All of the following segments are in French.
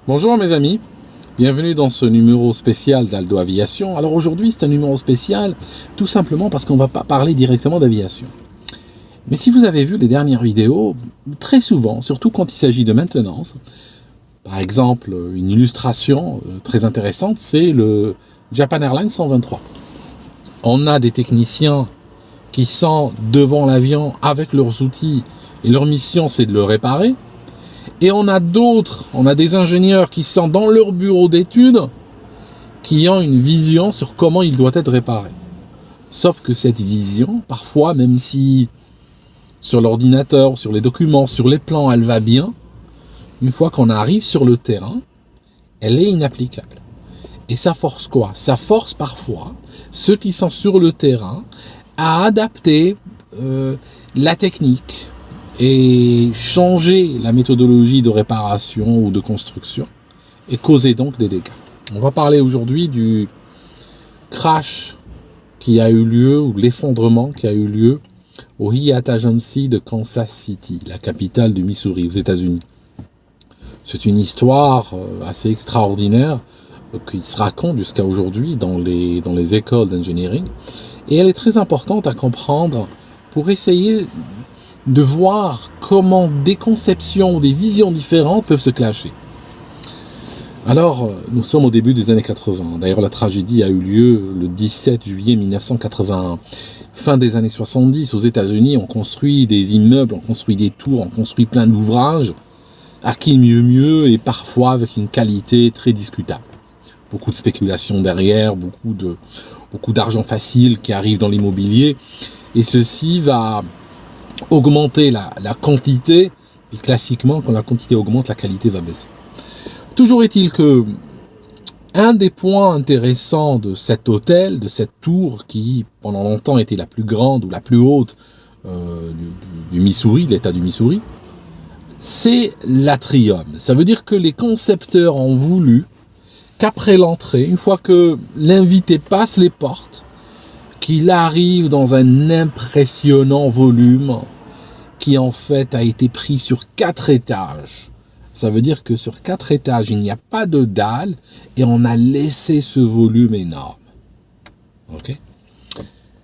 Bonjour mes amis, bienvenue dans ce numéro spécial d'Aldo Aviation. Alors aujourd'hui c'est un numéro spécial tout simplement parce qu'on ne va pas parler directement d'aviation. Mais si vous avez vu les dernières vidéos, très souvent, surtout quand il s'agit de maintenance, par exemple une illustration très intéressante, c'est le Japan Airlines 123. On a des techniciens qui sont devant l'avion avec leurs outils et leur mission c'est de le réparer. Et on a des ingénieurs qui sont dans leur bureau d'études, qui ont une vision sur comment il doit être réparé. Sauf que cette vision, parfois, même si sur l'ordinateur, sur les documents, sur les plans, elle va bien, une fois qu'on arrive sur le terrain, elle est inapplicable. Et ça force quoi? Ça force parfois ceux qui sont sur le terrain à adapter la technique, et changer la méthodologie de réparation ou de construction et causer donc des dégâts. On va parler aujourd'hui du crash qui a eu lieu ou l'effondrement qui a eu lieu au Hyatt Agency de Kansas City, la capitale du Missouri, aux États-Unis. C'est une histoire assez extraordinaire qui se raconte jusqu'à aujourd'hui dans les écoles d'engineering et elle est très importante à comprendre pour essayer de voir comment des conceptions ou des visions différentes peuvent se clasher. Alors, nous sommes au début des années 80. D'ailleurs, la tragédie a eu lieu le 17 juillet 1981. Fin des années 70, aux États-Unis, on construit des immeubles, on construit des tours, on construit plein d'ouvrages, à qui mieux et parfois avec une qualité très discutable. Beaucoup de spéculation derrière, beaucoup d'argent facile qui arrive dans l'immobilier, et ceci va augmenter la quantité, et classiquement, quand la quantité augmente, la qualité va baisser. Toujours est-il que un des points intéressants de cet hôtel, de cette tour, qui pendant longtemps était la plus grande ou la plus haute du Missouri, de l'État du Missouri, c'est l'atrium. Ça veut dire que les concepteurs ont voulu qu'après l'entrée, une fois que l'invité passe les portes, qu'il arrive dans un impressionnant volume qui en fait a été pris sur 4 étages. Ça veut dire que sur 4 étages, il n'y a pas de dalle et on a laissé ce volume énorme. Ok ?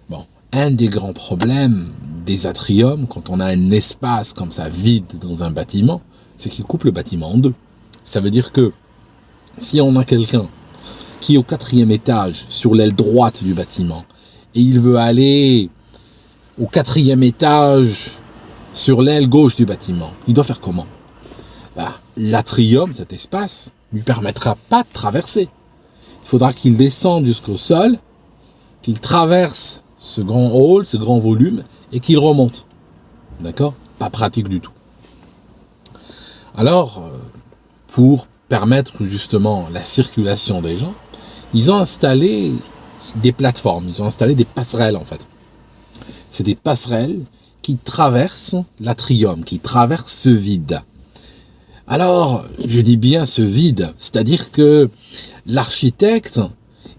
Bon, un des grands problèmes des atriums, quand on a un espace comme ça vide dans un bâtiment, c'est qu'il coupe le bâtiment en deux. Ça veut dire que si on a quelqu'un qui est au 4e étage, sur l'aile droite du bâtiment, et il veut aller au 4e étage sur l'aile gauche du bâtiment, il doit faire comment? L'atrium, cet espace, lui permettra pas de traverser. Il faudra qu'il descende jusqu'au sol, qu'il traverse ce grand hall, ce grand volume, et qu'il remonte. D'accord? Pas pratique du tout. Alors, pour permettre justement la circulation des gens, ils ont installé des plateformes, ils ont installé des passerelles en fait. C'est des passerelles qui traversent l'atrium, qui traversent ce vide. Alors, je dis bien ce vide, c'est-à-dire que l'architecte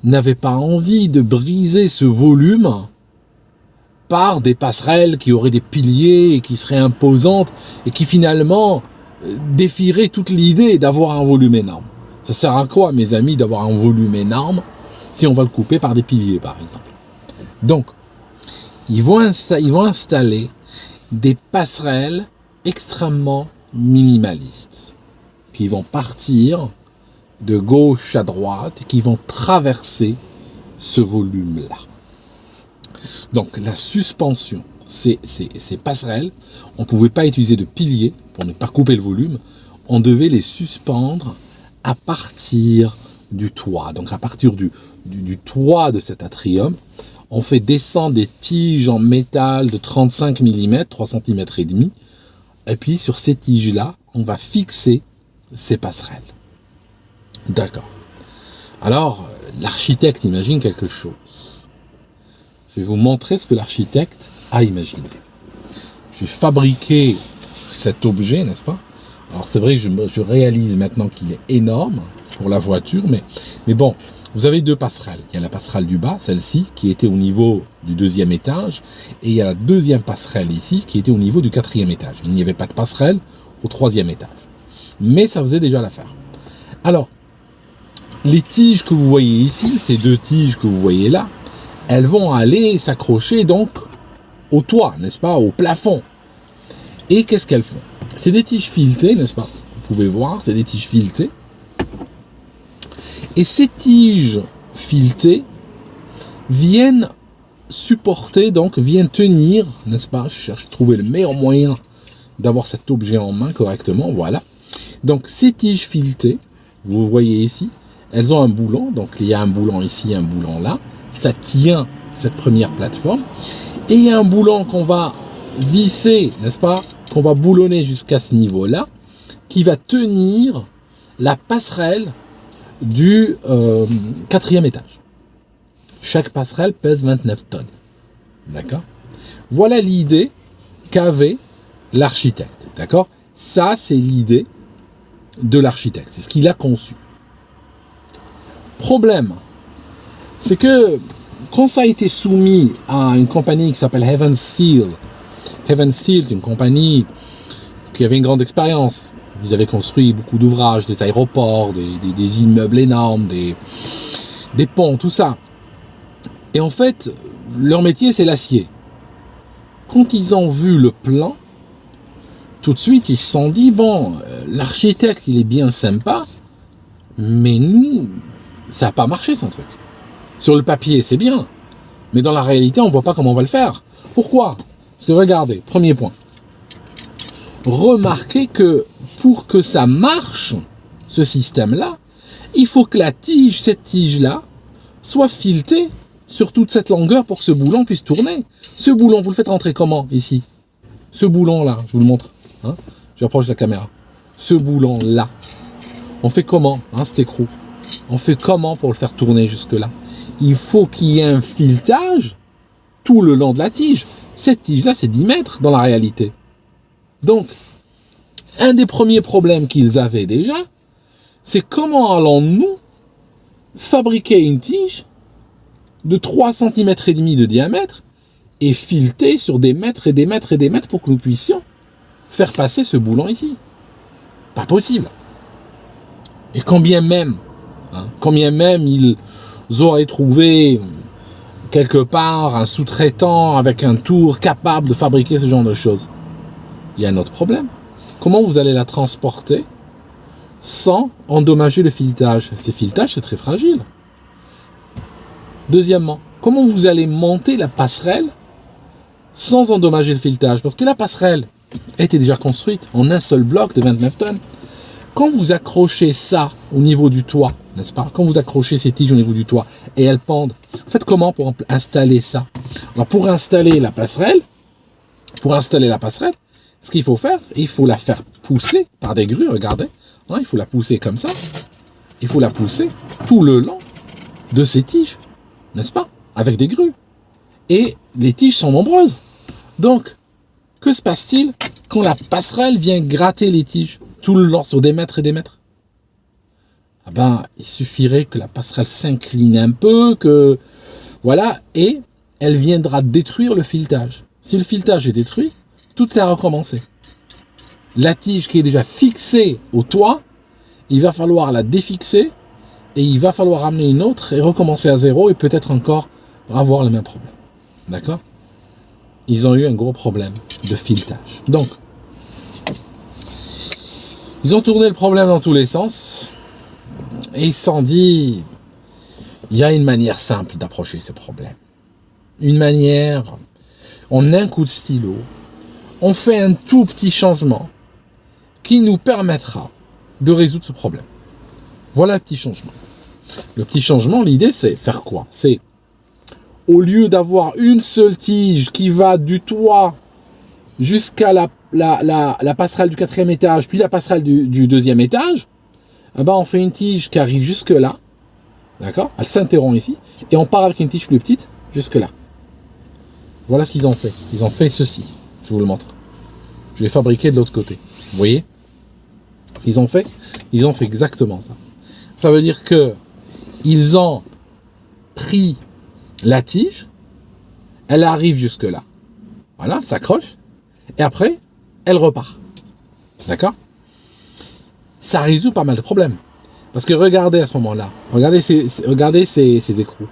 n'avait pas envie de briser ce volume par des passerelles qui auraient des piliers et qui seraient imposantes et qui finalement défieraient toute l'idée d'avoir un volume énorme. Ça sert à quoi, mes amis, d'avoir un volume énorme si on va le couper par des piliers, par exemple? Donc, ils vont installer des passerelles extrêmement minimalistes qui vont partir de gauche à droite et qui vont traverser ce volume-là. Donc, la suspension, ces passerelles, on ne pouvait pas utiliser de piliers pour ne pas couper le volume, on devait les suspendre à partir du toit. Donc à partir du toit de cet atrium, on fait descendre des tiges en métal de 35 mm, 3 cm et demi, et puis sur ces tiges-là, on va fixer ces passerelles. D'accord. Alors, l'architecte imagine quelque chose. Je vais vous montrer ce que l'architecte a imaginé. J'ai fabriqué cet objet, n'est-ce pas? Alors c'est vrai que je réalise maintenant qu'il est énorme pour la voiture, mais bon, vous avez 2 passerelles. Il y a la passerelle du bas, celle-ci, qui était au niveau du 2e étage, et il y a la 2e passerelle ici, qui était au niveau du 4e étage. Il n'y avait pas de passerelle au 3e étage. Mais ça faisait déjà l'affaire. Alors, les tiges que vous voyez ici, ces deux tiges que vous voyez là, elles vont aller s'accrocher donc au toit, n'est-ce pas, au plafond. Et qu'est-ce qu'elles font? C'est des tiges filetées, n'est-ce pas? Vous pouvez voir, c'est des tiges filetées. Et ces tiges filetées viennent supporter, donc viennent tenir, n'est-ce pas? Je cherche à trouver le meilleur moyen d'avoir cet objet en main correctement, voilà. Donc ces tiges filetées, vous voyez ici, elles ont un boulon, donc il y a un boulon ici, un boulon là, ça tient cette première plateforme, et il y a un boulon qu'on va visser, n'est-ce pas, qu'on va boulonner jusqu'à ce niveau-là, qui va tenir la passerelle du 4e étage. Chaque passerelle pèse 29 tonnes. D'accord? Voilà l'idée qu'avait l'architecte. D'accord? Ça, c'est l'idée de l'architecte. C'est ce qu'il a conçu. Problème, c'est que quand ça a été soumis à une compagnie qui s'appelle Heaven Steel, Heaven Steel est une compagnie qui avait une grande expérience. Ils avaient construit beaucoup d'ouvrages, des aéroports, des immeubles énormes, des ponts, tout ça. Et en fait, leur métier, c'est l'acier. Quand ils ont vu le plan, tout de suite, ils se sont dit, bon, l'architecte, il est bien sympa, mais nous, ça n'a pas marché, son truc. Sur le papier, c'est bien, mais dans la réalité, on ne voit pas comment on va le faire. Pourquoi? Parce que regardez, premier point. Remarquez que pour que ça marche, ce système-là, il faut que la tige, cette tige-là, soit filetée sur toute cette longueur pour que ce boulon puisse tourner. Ce boulon, vous le faites rentrer comment, ici? Ce boulon-là, je vous le montre. Hein, j'approche la caméra. Ce boulon-là, on fait comment, hein, cet écrou? On fait comment pour le faire tourner jusque-là? Il faut qu'il y ait un filetage tout le long de la tige. Cette tige-là, c'est 10 mètres dans la réalité. Donc, un des premiers problèmes qu'ils avaient déjà, c'est comment allons-nous fabriquer une tige de 3 cm et demi de diamètre et fileter sur des mètres et des mètres et des mètres pour que nous puissions faire passer ce boulon ici. Pas possible. Et combien même ils auraient trouvé quelque part un sous-traitant avec un tour capable de fabriquer ce genre de choses. Il y a un autre problème. Comment vous allez la transporter sans endommager le filetage? Ces filetages, c'est très fragile. Deuxièmement, comment vous allez monter la passerelle sans endommager le filetage? Parce que la passerelle était déjà construite en un seul bloc de 29 tonnes. Quand vous accrochez ça au niveau du toit, n'est-ce pas? Quand vous accrochez ces tiges au niveau du toit et elles pendent, faites comment pour installer ça? Alors pour installer la passerelle, ce qu'il faut faire, il faut la faire pousser par des grues, regardez. Hein, il faut la pousser comme ça. Il faut la pousser tout le long de ces tiges, n'est-ce pas? Avec des grues. Et les tiges sont nombreuses. Donc, que se passe-t-il quand la passerelle vient gratter les tiges tout le long sur des mètres et des mètres? Ah ben, il suffirait que la passerelle s'incline un peu, que voilà, et elle viendra détruire le filetage. Si le filetage est détruit, tout est à recommencer. La tige qui est déjà fixée au toit, il va falloir la défixer et il va falloir amener une autre et recommencer à zéro et peut-être encore avoir le même problème. D'accord? Ils ont eu un gros problème de filetage. Donc, ils ont tourné le problème dans tous les sens et ils se sont dit, il y a une manière simple d'approcher ce problème. Une manière, en un coup de stylo, on fait un tout petit changement qui nous permettra de résoudre ce problème. Voilà le petit changement. Le petit changement, l'idée, c'est faire quoi? C'est, au lieu d'avoir une seule tige qui va du toit jusqu'à la passerelle du 4e étage, puis la passerelle du 2e étage, eh ben on fait une tige qui arrive jusque là, d'accord? Elle s'interrompt ici, et on part avec une tige plus petite jusque là. Voilà ce qu'ils ont fait. Ils ont fait ceci. Je vous le montre. Je l'ai fabriqué de l'autre côté. Vous voyez ce qu'ils ont fait? Ils ont fait exactement ça. Ça veut dire que ils ont pris la tige, elle arrive jusque là. Voilà, elle s'accroche. Et après, elle repart. D'accord? Ça résout pas mal de problèmes. Parce que regardez à ce moment-là, regardez ces écrous.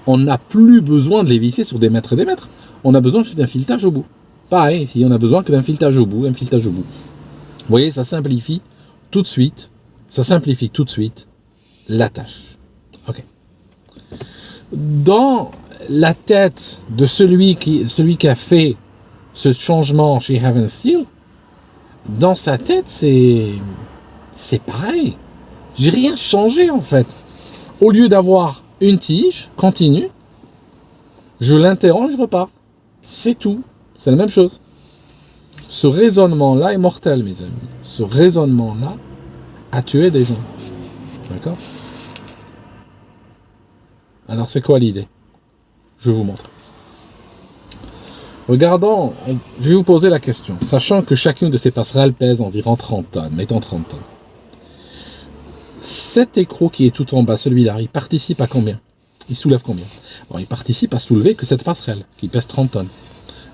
On n'a plus besoin de les visser sur des mètres et des mètres. On a besoin juste d'un filetage au bout. Pareil, ici, on a besoin que d'un filetage au bout, Vous voyez, ça simplifie tout de suite. La tâche. Ok. Dans la tête de celui qui a fait ce changement chez Heaven Steel, dans sa tête, c'est pareil. J'ai rien changé en fait. Au lieu d'avoir une tige continue, je l'interromps, je repars. C'est tout. C'est la même chose. Ce raisonnement-là est mortel, mes amis. Ce raisonnement-là a tué des gens. D'accord ? Alors, c'est quoi l'idée ? Je vous montre. Regardons, je vais vous poser la question. Sachant que chacune de ces passerelles pèse environ 30 tonnes, mettons 30 tonnes. Cet écrou qui est tout en bas, celui-là, il participe à combien ? Il soulève combien ? Bon, il participe à soulever que cette passerelle, qui pèse 30 tonnes.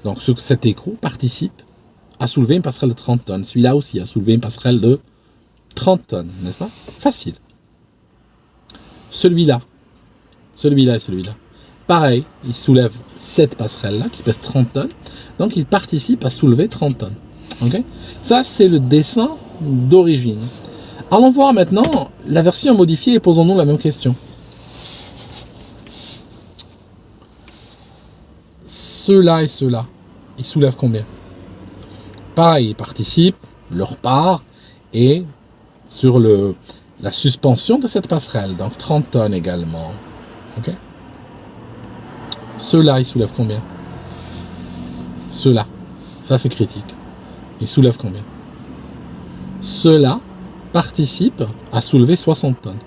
Donc, cet écrou participe à soulever une passerelle de 30 tonnes. Celui-là aussi a soulevé une passerelle de 30 tonnes, n'est-ce pas ? Facile. Celui-là et celui-là. Pareil, il soulève cette passerelle-là qui pèse 30 tonnes. Donc, il participe à soulever 30 tonnes. Okay ? Ça, c'est le dessin d'origine. Allons voir maintenant la version modifiée et posons-nous la même question. Ceux-là et ceux-là, ils soulèvent combien ? Pareil, ils participent, leur part est sur la suspension de cette passerelle. Donc 30 tonnes également. Ok ? Ceux-là, ils soulèvent combien ? Ceux-là, ça c'est critique. Ils soulèvent combien ? Ceux-là participent à soulever 60 tonnes.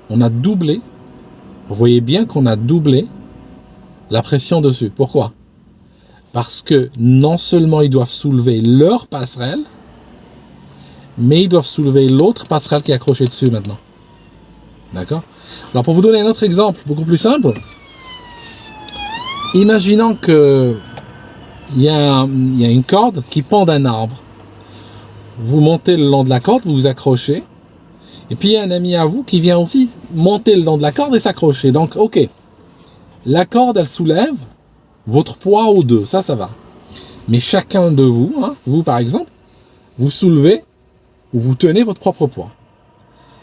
On a doublé, vous voyez bien qu'on a doublé la pression dessus. Pourquoi ? Parce que non seulement ils doivent soulever leur passerelle, mais ils doivent soulever l'autre passerelle qui est accrochée dessus maintenant. D'accord ? Alors pour vous donner un autre exemple, beaucoup plus simple, imaginons que il y a une corde qui pend d'un arbre. Vous montez le long de la corde, vous vous accrochez, et puis il y a un ami à vous qui vient aussi monter le long de la corde et s'accrocher. Donc, ok, la corde, elle soulève votre poids aux deux, ça va. Mais chacun de vous, vous par exemple, vous soulevez ou vous tenez votre propre poids.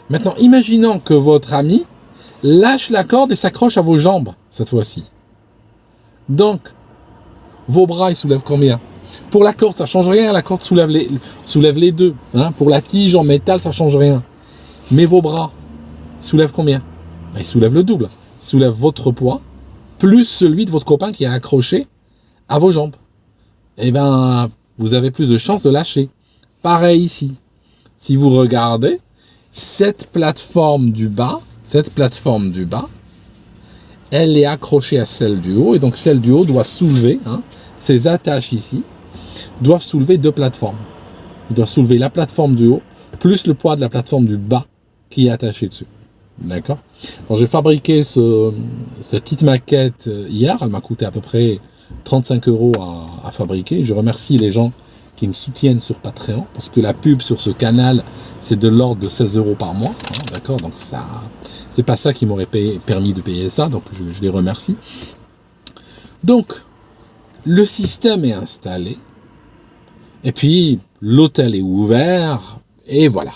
Maintenant, imaginons que votre ami lâche la corde et s'accroche à vos jambes, cette fois-ci. Donc, vos bras, ils soulèvent combien ? Pour la corde, ça ne change rien, la corde soulève les deux. Pour la tige en métal, ça ne change rien. Mais vos bras soulèvent combien ? Ils soulèvent le double. Ils soulèvent votre poids, plus celui de votre copain qui est accroché à vos jambes. Eh bien, vous avez plus de chances de lâcher. Pareil ici. Si vous regardez, cette plateforme du bas, elle est accrochée à celle du haut, et donc celle du haut doit soulever, ces attaches ici, doivent soulever deux plateformes. Ils doivent soulever la plateforme du haut, plus le poids de la plateforme du bas qui est attachée dessus. D'accord ? Alors, j'ai fabriqué cette petite maquette hier, elle m'a coûté à peu près 35 € à fabriquer. Je remercie les gens qui me soutiennent sur Patreon, parce que la pub sur ce canal, c'est de l'ordre de 16 € par mois. D'accord ? Donc ça, c'est pas ça qui m'aurait permis de payer ça, donc je les remercie. Donc, le système est installé, et puis l'hôtel est ouvert, et voilà.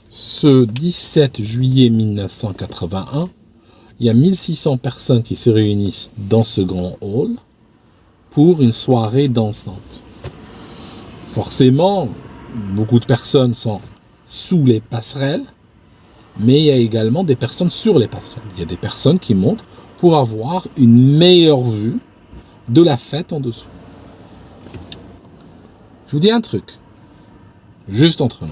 Ce 17 juillet 1981, il y a 1600 personnes qui se réunissent dans ce grand hall pour une soirée dansante. Forcément, beaucoup de personnes sont sous les passerelles, mais il y a également des personnes sur les passerelles. Il y a des personnes qui montent pour avoir une meilleure vue de la fête en dessous. Je vous dis un truc, juste entre nous.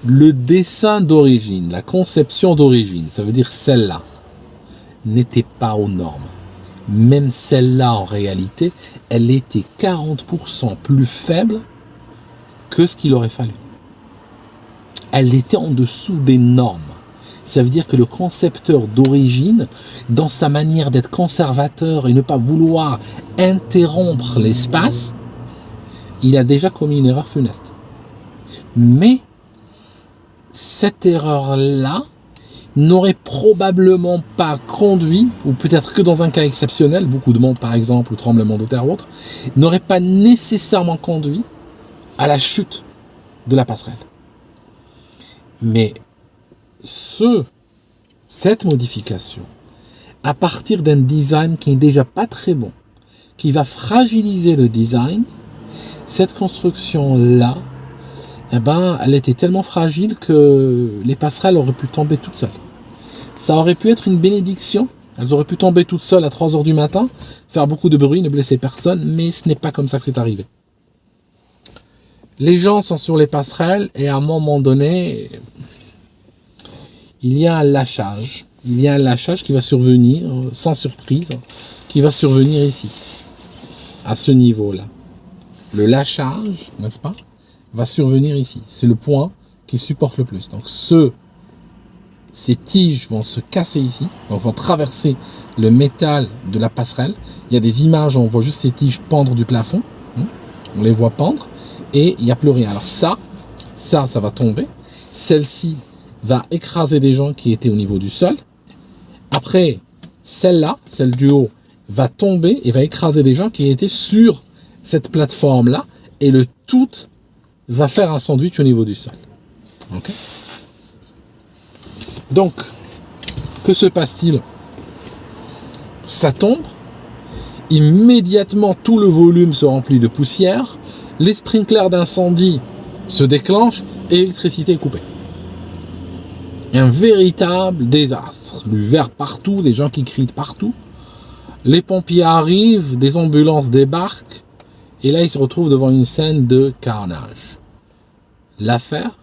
Le dessin d'origine, la conception d'origine, ça veut dire celle-là, n'était pas aux normes. Même celle-là, en réalité, elle était 40% plus faible que ce qu'il aurait fallu. Elle était en dessous des normes. Ça veut dire que le concepteur d'origine, dans sa manière d'être conservateur et ne pas vouloir interrompre l'espace, il a déjà commis une erreur funeste. Mais cette erreur-là n'aurait probablement pas conduit, ou peut-être que dans un cas exceptionnel, beaucoup de monde par exemple, ou tremblement de terre ou autre, n'aurait pas nécessairement conduit à la chute de la passerelle. Mais cette modification, à partir d'un design qui n'est déjà pas très bon, qui va fragiliser le design, cette construction-là, elle était tellement fragile que les passerelles auraient pu tomber toutes seules. Ça aurait pu être une bénédiction. Elles auraient pu tomber toutes seules à 3 heures du matin, faire beaucoup de bruit, ne blesser personne, mais ce n'est pas comme ça que c'est arrivé. Les gens sont sur les passerelles et à un moment donné, il y a un lâchage. Il y a un lâchage qui va survenir, sans surprise, qui va survenir ici, à ce niveau-là. Le lâchage, n'est-ce pas, va survenir ici. C'est le point qui supporte le plus. Donc ces tiges vont se casser ici, donc vont traverser le métal de la passerelle. Il y a des images où on voit juste ces tiges pendre du plafond. On les voit pendre et il n'y a plus rien. Alors ça va tomber. Celle-ci va écraser des gens qui étaient au niveau du sol. Après, celle-là, celle du haut, va tomber et va écraser des gens qui étaient sur cette plateforme-là. Et le tout va faire un sandwich au niveau du sol. Ok ? Donc, que se passe-t-il? Ça tombe, immédiatement tout le volume se remplit de poussière, les sprinklers d'incendie se déclenchent et l'électricité est coupée. Un véritable désastre, du verre partout, des gens qui crient partout. Les pompiers arrivent, des ambulances débarquent, et là ils se retrouvent devant une scène de carnage. L'affaire,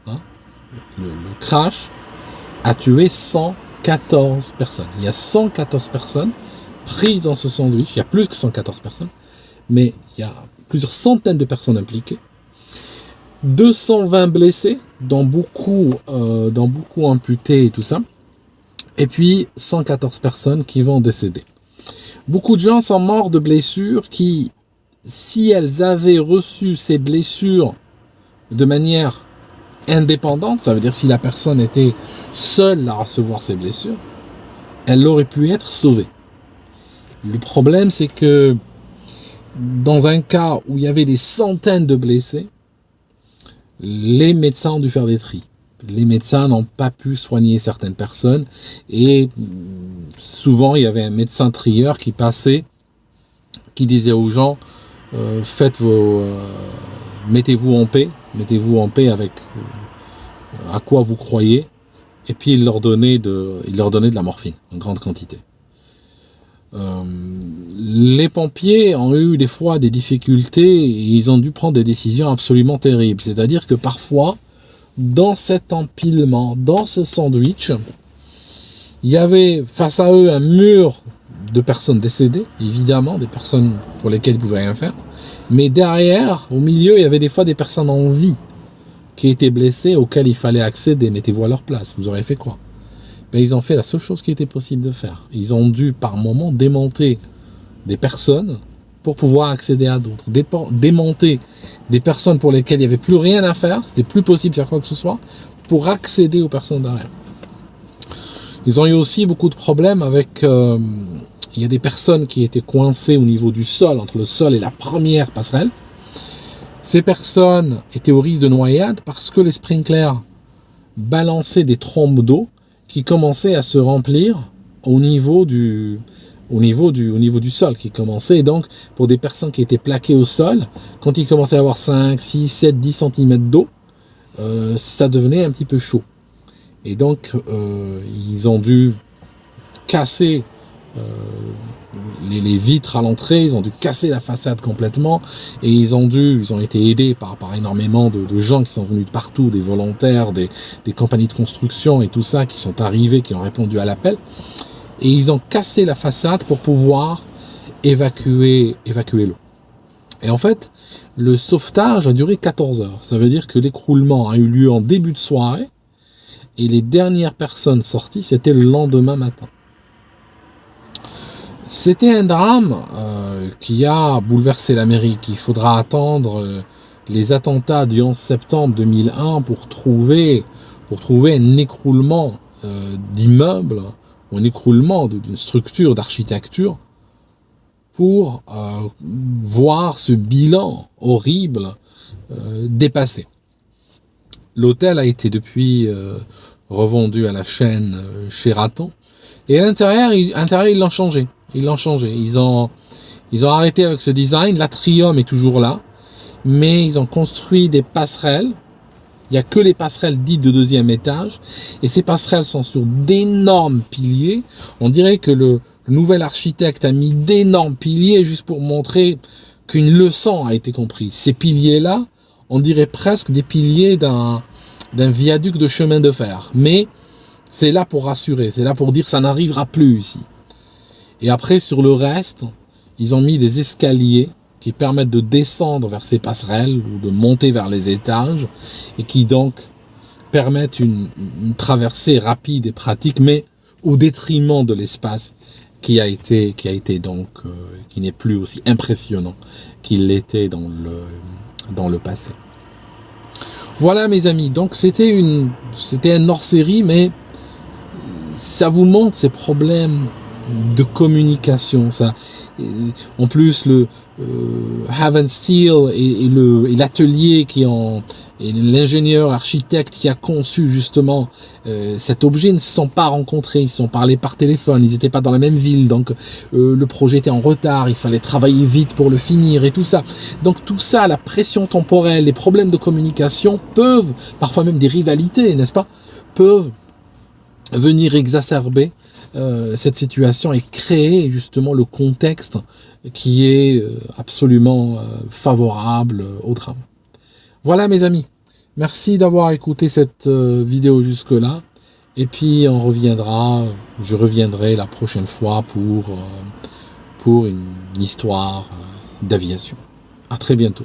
le crash, a tué 114 personnes. Il y a 114 personnes prises dans ce sandwich. Il y a plus que 114 personnes, mais il y a plusieurs centaines de personnes impliquées. 220 blessés, dont beaucoup amputés et tout ça. Et puis 114 personnes qui vont décéder. Beaucoup de gens sont morts de blessures qui, si elles avaient reçu ces blessures de manière indépendante, ça veut dire si la personne était seule à recevoir ses blessures, elle aurait pu être sauvée. Le problème, c'est que dans un cas où il y avait des centaines de blessés, les médecins ont dû faire des tris. Les médecins n'ont pas pu soigner certaines personnes et souvent il y avait un médecin trieur qui passait, qui disait aux gens mettez-vous en paix avec à quoi vous croyez, et puis il leur donnait de la morphine en grande quantité. Les pompiers ont eu des fois des difficultés et ils ont dû prendre des décisions absolument terribles. C'est-à-dire que parfois, dans cet empilement, dans ce sandwich, il y avait face à eux un mur de personnes décédées, évidemment, des personnes pour lesquelles ils ne pouvaient rien faire. Mais derrière, au milieu, il y avait des fois des personnes en vie qui étaient blessées, auxquelles il fallait accéder. Mettez-vous à leur place, vous auriez fait quoi? Ben, ils ont fait la seule chose qui était possible de faire. Ils ont dû, par moment, démonter des personnes pour pouvoir accéder à d'autres. Démonter des personnes pour lesquelles il n'y avait plus rien à faire, c'était plus possible de faire quoi que ce soit, pour accéder aux personnes derrière. Ils ont eu aussi beaucoup de problèmes avec... il y a des personnes qui étaient coincées au niveau du sol, entre le sol et la première passerelle. Ces personnes étaient au risque de noyade parce que les sprinklers balançaient des trombes d'eau qui commençaient à se remplir au niveau du sol qui commençait. Et donc, pour des personnes qui étaient plaquées au sol, quand il commençait à avoir 5, 6, 7, 10 cm d'eau, ça devenait un petit peu chaud. Et donc, ils ont dû casser les vitres à l'entrée, ils ont dû casser la façade complètement, et ils ont été aidés par énormément de gens qui sont venus de partout, des volontaires, des compagnies de construction et tout ça, qui sont arrivés, qui ont répondu à l'appel, et ils ont cassé la façade pour pouvoir évacuer l'eau. Et en fait, le sauvetage a duré 14 heures. Ça veut dire que l'écroulement a eu lieu en début de soirée, et les dernières personnes sorties, c'était le lendemain matin. C'était un drame qui a bouleversé l'Amérique. Il faudra attendre les attentats du 11 septembre 2001 pour pour trouver un écroulement d'immeubles, ou un écroulement d'une structure d'architecture, pour voir ce bilan horrible dépassé. L'hôtel a été depuis revendu à la chaîne Sheraton, et à l'intérieur, ils l'ont changé. Ils ont arrêté avec ce design. L'atrium est toujours là, mais ils ont construit des passerelles. Il n'y a que les passerelles dites de deuxième étage, et ces passerelles sont sur d'énormes piliers. On dirait que le nouvel architecte a mis d'énormes piliers juste pour montrer qu'une leçon a été comprise. Ces piliers-là, on dirait presque des piliers d'un viaduc de chemin de fer. Mais c'est là pour rassurer, c'est là pour dire que ça n'arrivera plus ici. Et après, sur le reste, ils ont mis des escaliers qui permettent de descendre vers ces passerelles ou de monter vers les étages, et qui donc permettent une traversée rapide et pratique, mais au détriment de l'espace qui n'est plus aussi impressionnant qu'il l'était dans le passé. Voilà mes amis, donc c'était un hors-série, mais ça vous montre ces problèmes de communication. Ça, en plus le Haven Steel et l'atelier et l'ingénieur architecte qui a conçu justement cet objet ne se sont pas rencontrés, ils se sont parlé par téléphone, ils n'étaient pas dans la même ville, donc le projet était en retard, il fallait travailler vite pour le finir et tout ça. Donc tout ça, la pression temporelle, les problèmes de communication peuvent, parfois même des rivalités, n'est-ce pas, peuvent venir exacerber cette situation et créer justement le contexte qui est absolument favorable au drame. Voilà mes amis, merci d'avoir écouté cette vidéo jusque-là, et puis je reviendrai la prochaine fois pour une histoire d'aviation. À très bientôt.